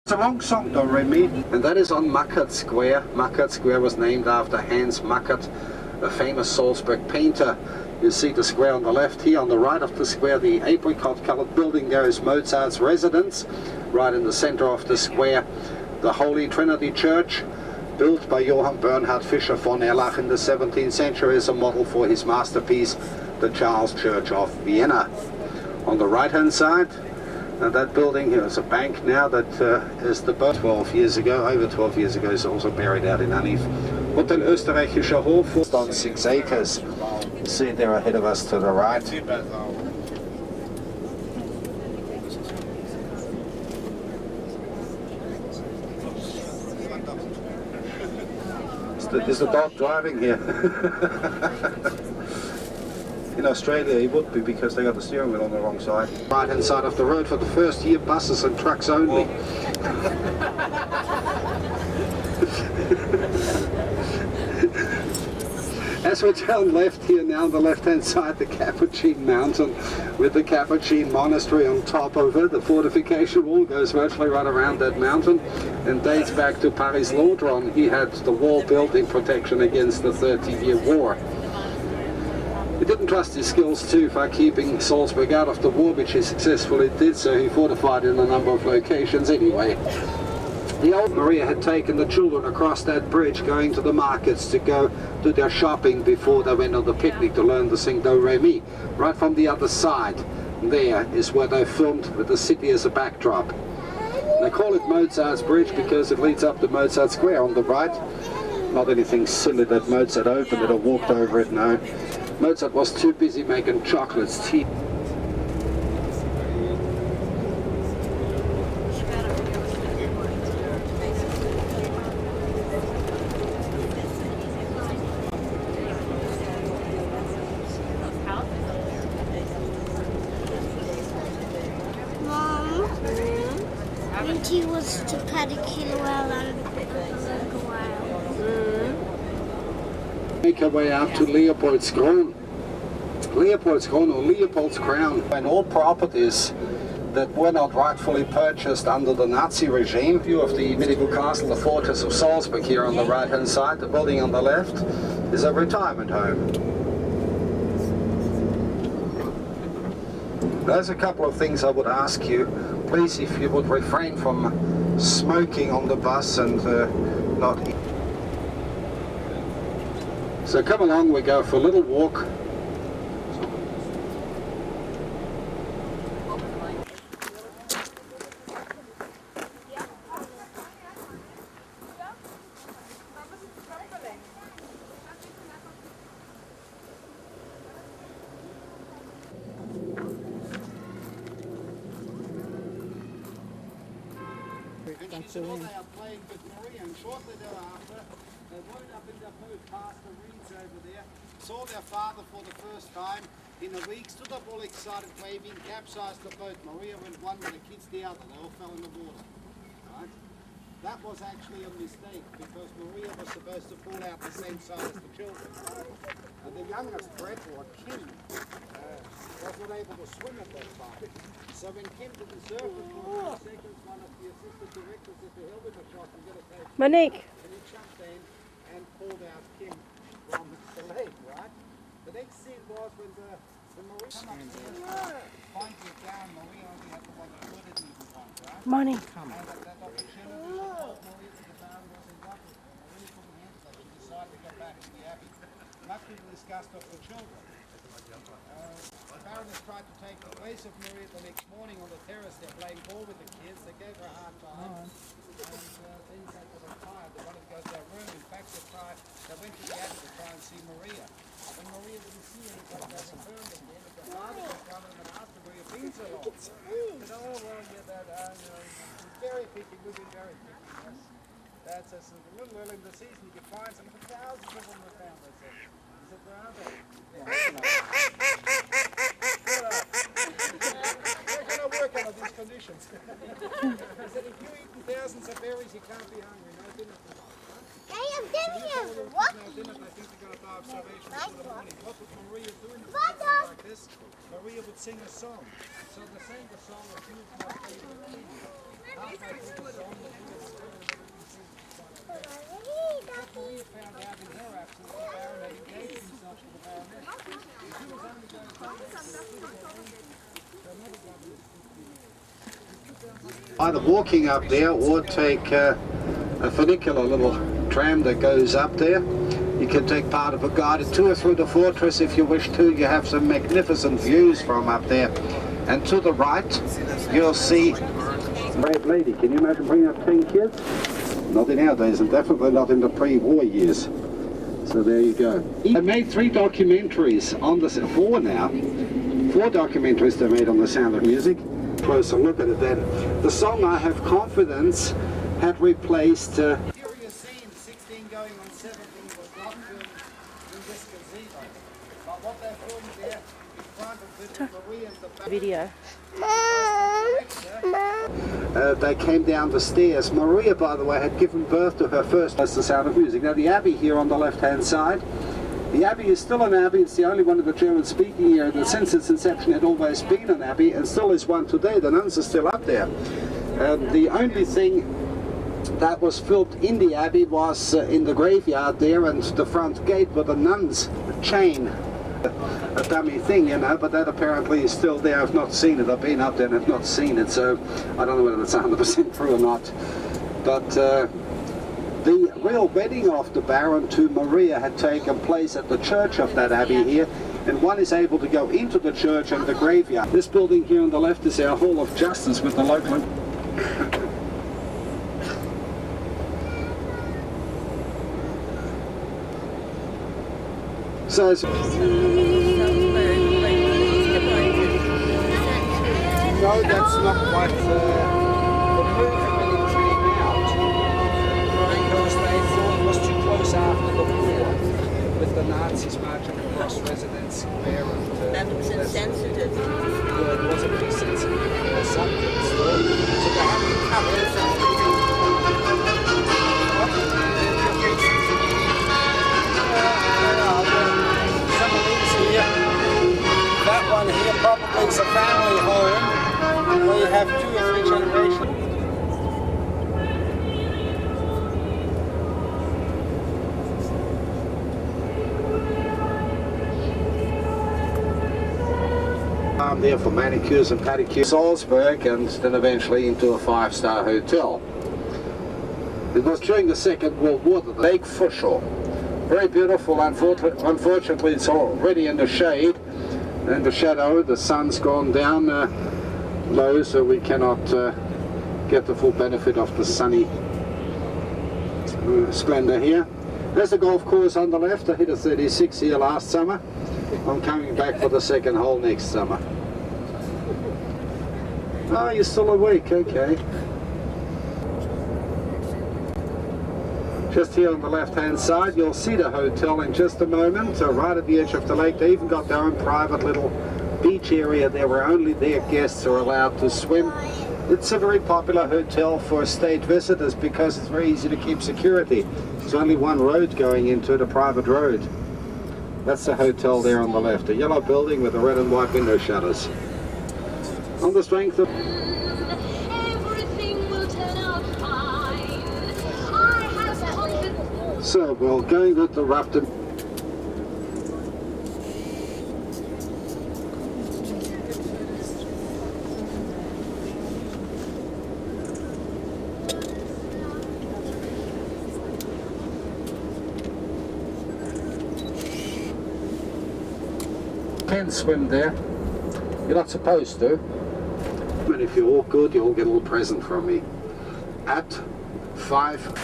It's a long song, do re mi, and that is on Mackert Square. Mackert Square was named after Hans Mackert, a famous Salzburg painter. You see the square on the left here. On the right of the square, the apricot-colored building there is Mozart's residence. Right in the center of the square, the Holy Trinity Church, built by Johann Bernhard Fischer von Erlach in the 17th century, is a model for his masterpiece, the Charles Church of Vienna. On the right-hand side, that building here is a bank now that is the boat 12 years ago, over 12 years ago, is also buried out in Anif. Hotel Österreichischer Hof, on 6 acres. You see there ahead of us to the right. Is the dog driving here? In Australia he would be, because they got the steering wheel on the wrong side. Right hand side of the road for the first year, buses and trucks only. As we turn left here now, on the left hand side, the Capuchin Mountain with the Capuchin Monastery on top of it. The fortification wall goes virtually right around that mountain and dates back to Paris Laudron. He had the wall built in protection against the 30-year war. He didn't trust his skills too far keeping Salzburg out of the war, which he successfully did, so he fortified in a number of locations anyway. The old Maria had taken the children across that bridge going to the markets to go do their shopping before they went on the picnic to learn to sing Do Re Mi. Right from the other side, there is where they filmed with the city as a backdrop. They call it Mozart's Bridge because it leads up to Mozart Square on the right. Not anything silly that Mozart opened it or walked over it, no. Mozart was too busy making chocolates, tea. He was to cut a kilo out and a while. Make our way out to Leopoldskron. Leopoldskron or Leopold's Crown. And all properties that were not rightfully purchased under the Nazi regime. View of the medieval castle, the fortress of Salzburg here on the right hand side. The building on the left is a retirement home. There's a couple of things I would ask you. Please, if you would refrain from smoking on the bus and not eat. So come along, we go for a little walk. And she saw they are playing with Maria, and shortly thereafter they wound up in their boat past the reeds over there, saw their father for the first time. In a week stood up all excited, waving, capsized the boat. Maria went one and the kids the other. They all fell in the water. Right? That was actually a mistake, because Maria was supposed to fall out the same side as the children. And the youngest, Brett, or Kim, was not able to swim at that time. So when Kim didn't surface for 2 seconds, one of the assistant directors at the Helveter shop and got a take. Monique. And he jumped in and pulled out Kim from the lake, right? The next scene was when the Maria came up there, pointed down, Maria only had the one that couldn't even find, right? Monique, come. And that opportunity to hold Maria to the ground was in Dublin. Maria couldn't handle it. She decided to go back to the Abbey, much to the disgust of the children. The Baroness tried to take the place of Maria the next morning on the terrace. They're playing ball with the kids. They gave her a hard time. And then they were tired. They wanted to go to their room. In fact, they went to the Abbey to try and see Maria. When Maria didn't see anybody, they returned again. The father was one of them and asked her, where you've been so long. He said, oh, well, yeah, that, very picky. We've been very picky. Yes. That's a little early in the season. You can find some thousands of them were found, they said. He said, where are they? Work under these conditions. I said, if you've eaten thousands of berries, you can't be hungry. No, I didn't. Maria would sing a song. So they sang the song of you my favorite thing. Halfway through the song, what Maria found out in her absence, the Baron had engaged himself to the Baroness. He was only going to Either walking up there or take a funicular little tram that goes up there. You can take part of a guided tour through the fortress if you wish to. You have some magnificent views from up there. And to the right, you'll see Brave Lady. Can you imagine bringing up 10 kids? Not in nowadays, and definitely not in the pre-war years. So there you go. They made 3 documentaries on the 4 now. 4 documentaries they made on the Sound of Music. Closer look at it then. The song I Have Confidence had replaced curious scene, 16 going on 17 was not filmed in this gazebo. But what they filmed there in front of Maria and the Video. they came down the stairs. Maria, by the way, had given birth to her first. That's the Sound of Music. Now the Abbey here on the left-hand side. The Abbey is still an Abbey. It's the only one of the German-speaking area that since its inception had always been an Abbey and still is one today. The nuns are still up there. The only thing that was filmed in the Abbey was in the graveyard there and the front gate with the nuns' chain. A dummy thing, you know, but that apparently is still there. I've not seen it. I've been up there and I've not seen it, so I don't know whether it's 100% true or not. But the real wedding of the Baron to Maria had taken place at the church of that Abbey here, and one is able to go into the church and the graveyard. This building here on the left is our Hall of Justice with the local... So no, that's not quite the move when it came out, because they thought it was too close after the war, with the Nazis marching across residence there. That was insensitive. Well, it wasn't very sensitive. Something still. So they have to cover it. That one here probably is a family home where you have 2 or 3 generations. I'm there for manicures and pedicures. Salzburg, and then eventually into a 5-star hotel. It was during the Second World War, the Lake Fuschel. Very beautiful. Unfortunately, it's already in the shade, in the shadow. The sun's gone down low, so we cannot get the full benefit of the sunny splendor here. There's the golf course on the left. I hit a 36 here last summer. I'm coming back for the second hole next summer. Oh, you're still awake, okay. Just here on the left-hand side, you'll see the hotel in just a moment, right at the edge of the lake. They even got their own private little beach area there where only their guests are allowed to swim. It's a very popular hotel for state visitors because it's very easy to keep security. There's only one road going into it, a private road. That's the hotel there on the left, a yellow building with the red and white window shutters. On the strength of... So we're going with the Raptor. Can swim there. You're not supposed to. And if you're all good, you'll get a little present from me. At 5.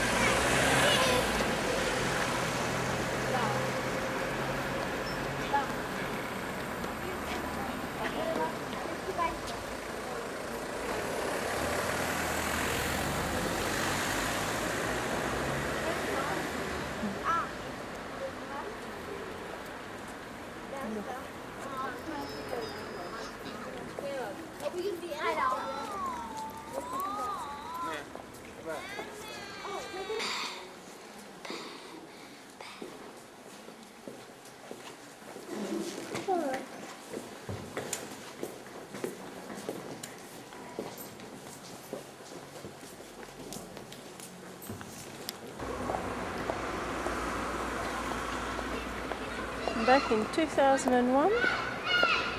back in 2001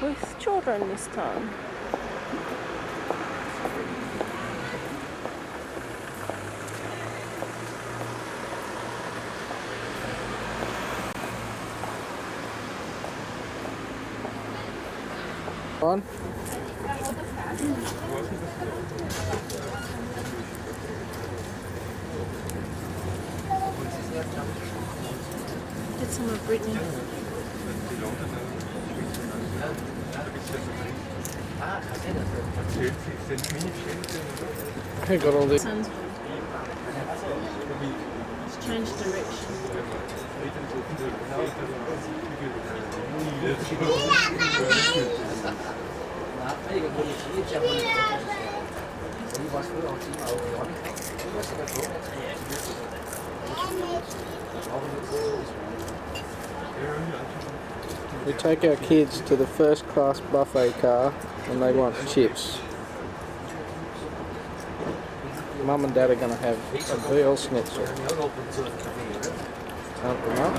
with children this time. On. Get some of Brittany. I got all this. Salzburg. It's changed direction. We take our kids to the first class buffet car and they want chips. Mum and Dad are going to have a veal schnitzel. Aren't they, Mum?